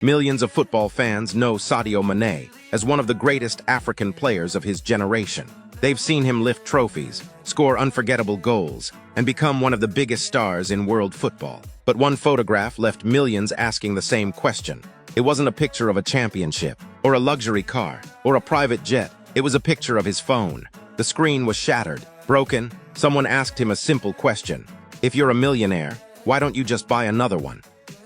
Millions of football fans know Sadio Mané as one of the greatest African players of his generation. They've seen him lift trophies, score unforgettable goals, and become one of the biggest stars in world football. But one photograph left millions asking the same question. It wasn't a picture of a championship, or a luxury car, or a private jet. It was a picture of his phone. The screen was shattered, broken. Someone asked him a simple question. If you're a millionaire, why don't you just buy another one?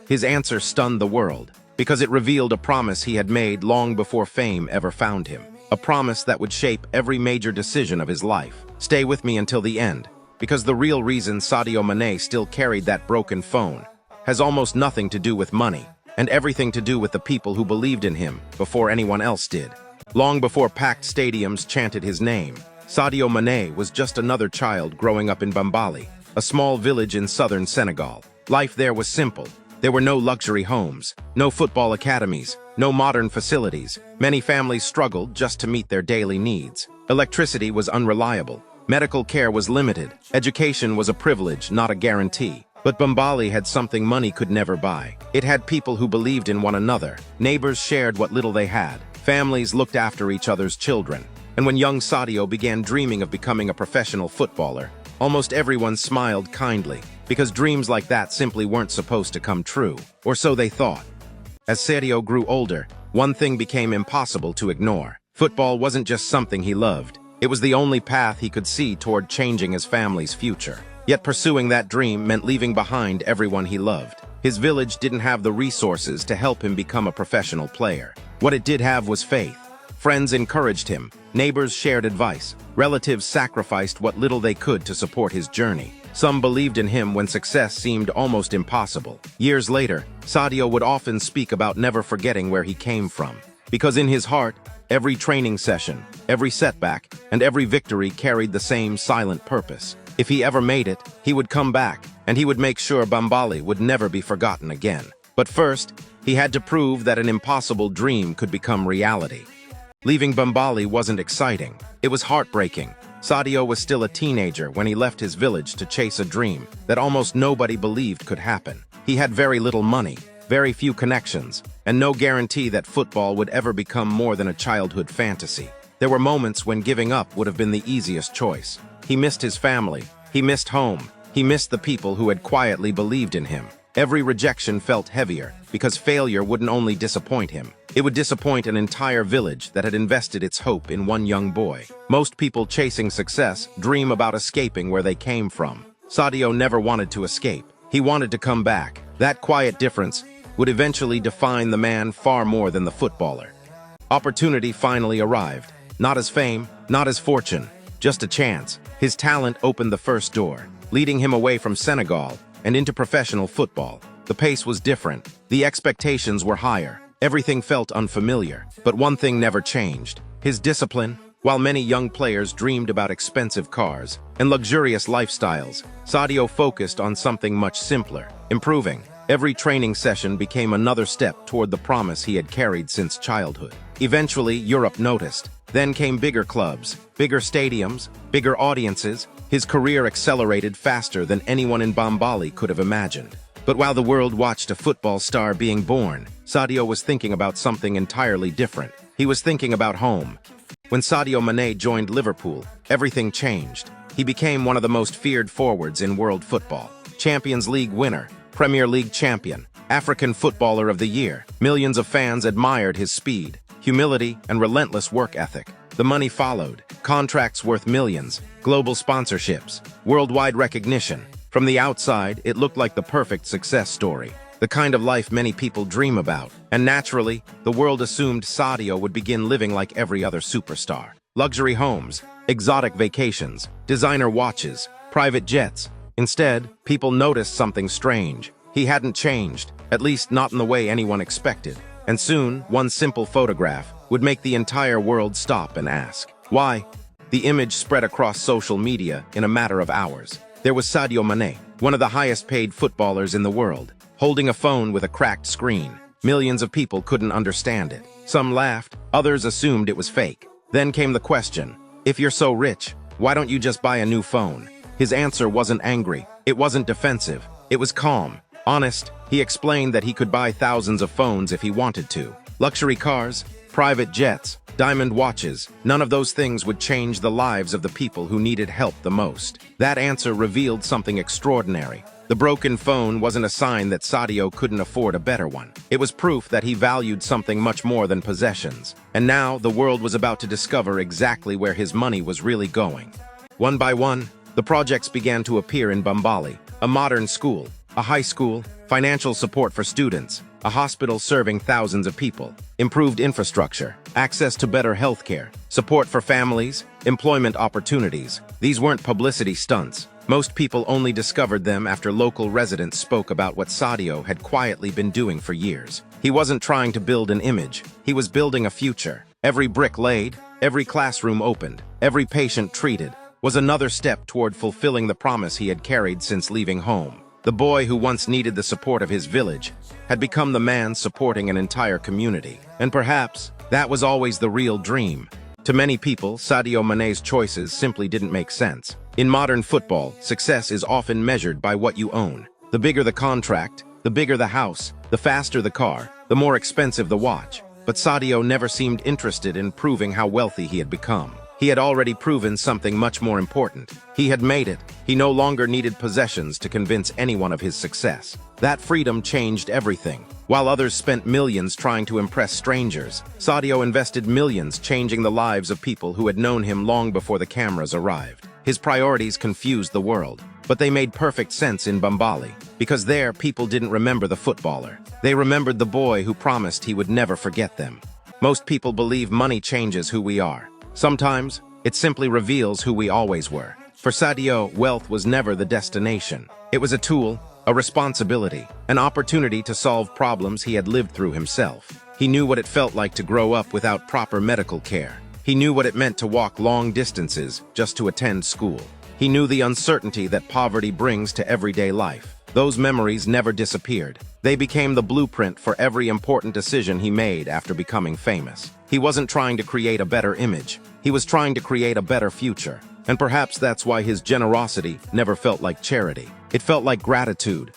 His answer stunned the world, because it revealed a promise he had made long before fame ever found him. A promise that would shape every major decision of his life. Stay with me until the end, because the real reason Sadio Mané still carried that broken phone has almost nothing to do with money, and everything to do with the people who believed in him before anyone else did. Long before packed stadiums chanted his name, Sadio Mané was just another child growing up in Bambali, a small village in southern Senegal. Life there was simple. There were no luxury homes, no football academies, no modern facilities. Many families struggled just to meet their daily needs. Electricity was unreliable. Medical care was limited. Education was a privilege, not a guarantee. But Bambali had something money could never buy. It had people who believed in one another. Neighbors shared what little they had. Families looked after each other's children. And when young Sadio began dreaming of becoming a professional footballer, almost everyone smiled kindly, because dreams like that simply weren't supposed to come true, or so they thought. As Sadio grew older, one thing became impossible to ignore. Football wasn't just something he loved. It was the only path he could see toward changing his family's future. Yet pursuing that dream meant leaving behind everyone he loved. His village didn't have the resources to help him become a professional player. What it did have was faith. Friends encouraged him, neighbors shared advice, relatives sacrificed what little they could to support his journey. Some believed in him when success seemed almost impossible. Years later, Sadio would often speak about never forgetting where he came from. Because in his heart, every training session, every setback, and every victory carried the same silent purpose. If he ever made it, he would come back, and he would make sure Bambali would never be forgotten again. But first, he had to prove that an impossible dream could become reality. Leaving Bambali wasn't exciting. It was heartbreaking. Sadio was still a teenager when he left his village to chase a dream that almost nobody believed could happen. He had very little money, very few connections, and no guarantee that football would ever become more than a childhood fantasy. There were moments when giving up would have been the easiest choice. He missed his family. He missed home. He missed the people who had quietly believed in him. Every rejection felt heavier, because failure wouldn't only disappoint him. It would disappoint an entire village that had invested its hope in one young boy. Most people chasing success dream about escaping where they came from. Sadio never wanted to escape. He wanted to come back. That quiet difference would eventually define the man far more than the footballer. Opportunity finally arrived. Not as fame, not as fortune, just a chance. His talent opened the first door, leading him away from Senegal and into professional football. The pace was different. The expectations were higher. Everything felt unfamiliar. But one thing never changed: his discipline. While many young players dreamed about expensive cars and luxurious lifestyles, Sadio focused on something much simpler: improving. Every training session became another step toward the promise he had carried since childhood. Eventually, Europe noticed. Then came bigger clubs, bigger stadiums, bigger audiences. His career accelerated faster than anyone in Bambali could have imagined. But while the world watched a football star being born, Sadio was thinking about something entirely different. He was thinking about home. When Sadio Mané joined Liverpool, everything changed. He became one of the most feared forwards in world football. Champions League winner, Premier League champion, African Footballer of the Year. Millions of fans admired his speed, humility, and relentless work ethic. The money followed. Contracts worth millions, global sponsorships, worldwide recognition. From the outside, it looked like the perfect success story, the kind of life many people dream about. And naturally, the world assumed Sadio would begin living like every other superstar. Luxury homes, exotic vacations, designer watches, private jets. Instead, people noticed something strange. He hadn't changed, at least not in the way anyone expected. And soon, one simple photograph would make the entire world stop and ask, why? The image spread across social media in a matter of hours. There was Sadio Mané, one of the highest-paid footballers in the world, holding a phone with a cracked screen. Millions of people couldn't understand it. Some laughed, others assumed it was fake. Then came the question, if you're so rich, why don't you just buy a new phone? His answer wasn't angry, it wasn't defensive, it was calm, Honest, he explained that he could buy thousands of phones if he wanted to. Luxury cars, private jets, diamond watches, none of those things would change the lives of the people who needed help the most. That answer revealed something extraordinary. The broken phone wasn't a sign that Sadio couldn't afford a better one. It was proof that he valued something much more than possessions. And now, the world was about to discover exactly where his money was really going. One by one, the projects began to appear in Bambali, a modern school, a high school, financial support for students, a hospital serving thousands of people, improved infrastructure, access to better healthcare, support for families, employment opportunities. These weren't publicity stunts. Most people only discovered them after local residents spoke about what Sadio had quietly been doing for years. He wasn't trying to build an image, he was building a future. Every brick laid, every classroom opened, every patient treated, was another step toward fulfilling the promise he had carried since leaving home. The boy who once needed the support of his village had become the man supporting an entire community. And perhaps that was always the real dream. To many people, Sadio Mané's choices simply didn't make sense. In modern football, success is often measured by what you own. The bigger the contract, the bigger the house, the faster the car, the more expensive the watch. But Sadio never seemed interested in proving how wealthy he had become. He had already proven something much more important. He had made it. He no longer needed possessions to convince anyone of his success. That freedom changed everything. While others spent millions trying to impress strangers, Sadio invested millions changing the lives of people who had known him long before the cameras arrived. His priorities confused the world, but they made perfect sense in Bambali, because there people didn't remember the footballer. They remembered the boy who promised he would never forget them. Most people believe money changes who we are. Sometimes, it simply reveals who we always were. For Sadio, wealth was never the destination. It was a tool, a responsibility, an opportunity to solve problems he had lived through himself. He knew what it felt like to grow up without proper medical care. He knew what it meant to walk long distances just to attend school. He knew the uncertainty that poverty brings to everyday life. Those memories never disappeared. They became the blueprint for every important decision he made after becoming famous. He wasn't trying to create a better image. He was trying to create a better future. And perhaps that's why his generosity never felt like charity. It felt like gratitude.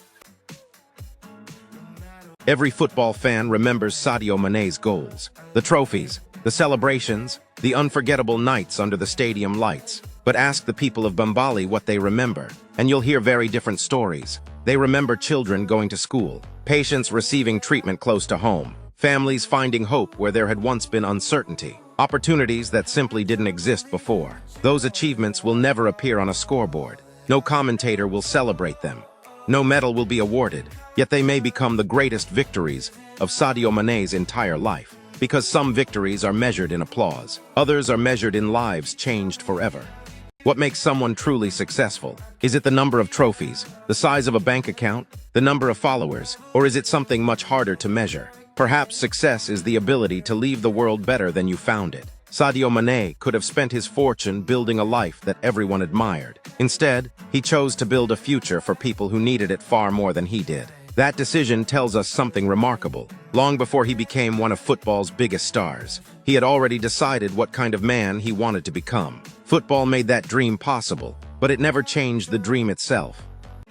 Every football fan remembers Sadio Mané's goals. The trophies, the celebrations, the unforgettable nights under the stadium lights. But ask the people of Bambali what they remember, and you'll hear very different stories. They remember children going to school, patients receiving treatment close to home, families finding hope where there had once been uncertainty, opportunities that simply didn't exist before. Those achievements will never appear on a scoreboard. No commentator will celebrate them. No medal will be awarded, yet they may become the greatest victories of Sadio Mané's entire life. Because some victories are measured in applause, others are measured in lives changed forever. What makes someone truly successful? Is it the number of trophies, the size of a bank account, the number of followers, or is it something much harder to measure? Perhaps success is the ability to leave the world better than you found it. Sadio Mané could have spent his fortune building a life that everyone admired. Instead, he chose to build a future for people who needed it far more than he did. That decision tells us something remarkable. Long before he became one of football's biggest stars, he had already decided what kind of man he wanted to become. Football made that dream possible, but it never changed the dream itself.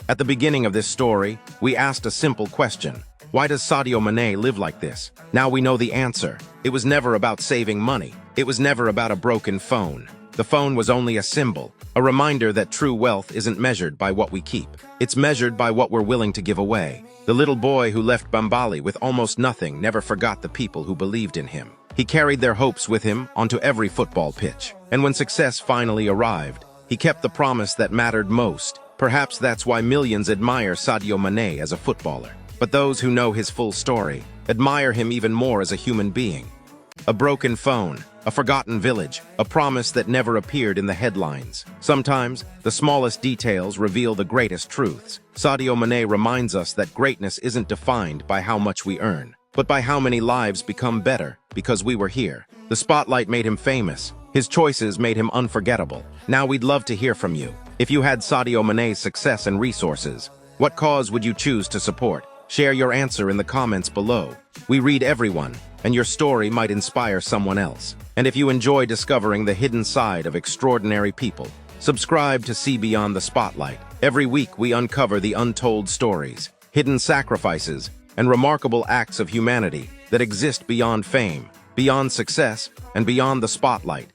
At the beginning of this story, we asked a simple question. Why does Sadio Mané live like this? Now we know the answer. It was never about saving money. It was never about a broken phone. The phone was only a symbol, a reminder that true wealth isn't measured by what we keep. It's measured by what we're willing to give away. The little boy who left Bambali with almost nothing never forgot the people who believed in him. He carried their hopes with him onto every football pitch. And when success finally arrived, he kept the promise that mattered most. Perhaps that's why millions admire Sadio Mané as a footballer. But those who know his full story admire him even more as a human being. A broken phone, a forgotten village, a promise that never appeared in the headlines. Sometimes, the smallest details reveal the greatest truths. Sadio Mané reminds us that greatness isn't defined by how much we earn, but by how many lives become better because we were here. The spotlight made him famous. His choices made him unforgettable. Now we'd love to hear from you. If you had Sadio Mané's success and resources, what cause would you choose to support? Share your answer in the comments below. We read everyone, and your story might inspire someone else. And if you enjoy discovering the hidden side of extraordinary people, subscribe to See Beyond the Spotlight. Every week we uncover the untold stories, hidden sacrifices, and remarkable acts of humanity that exist beyond fame, beyond success, and beyond the spotlight.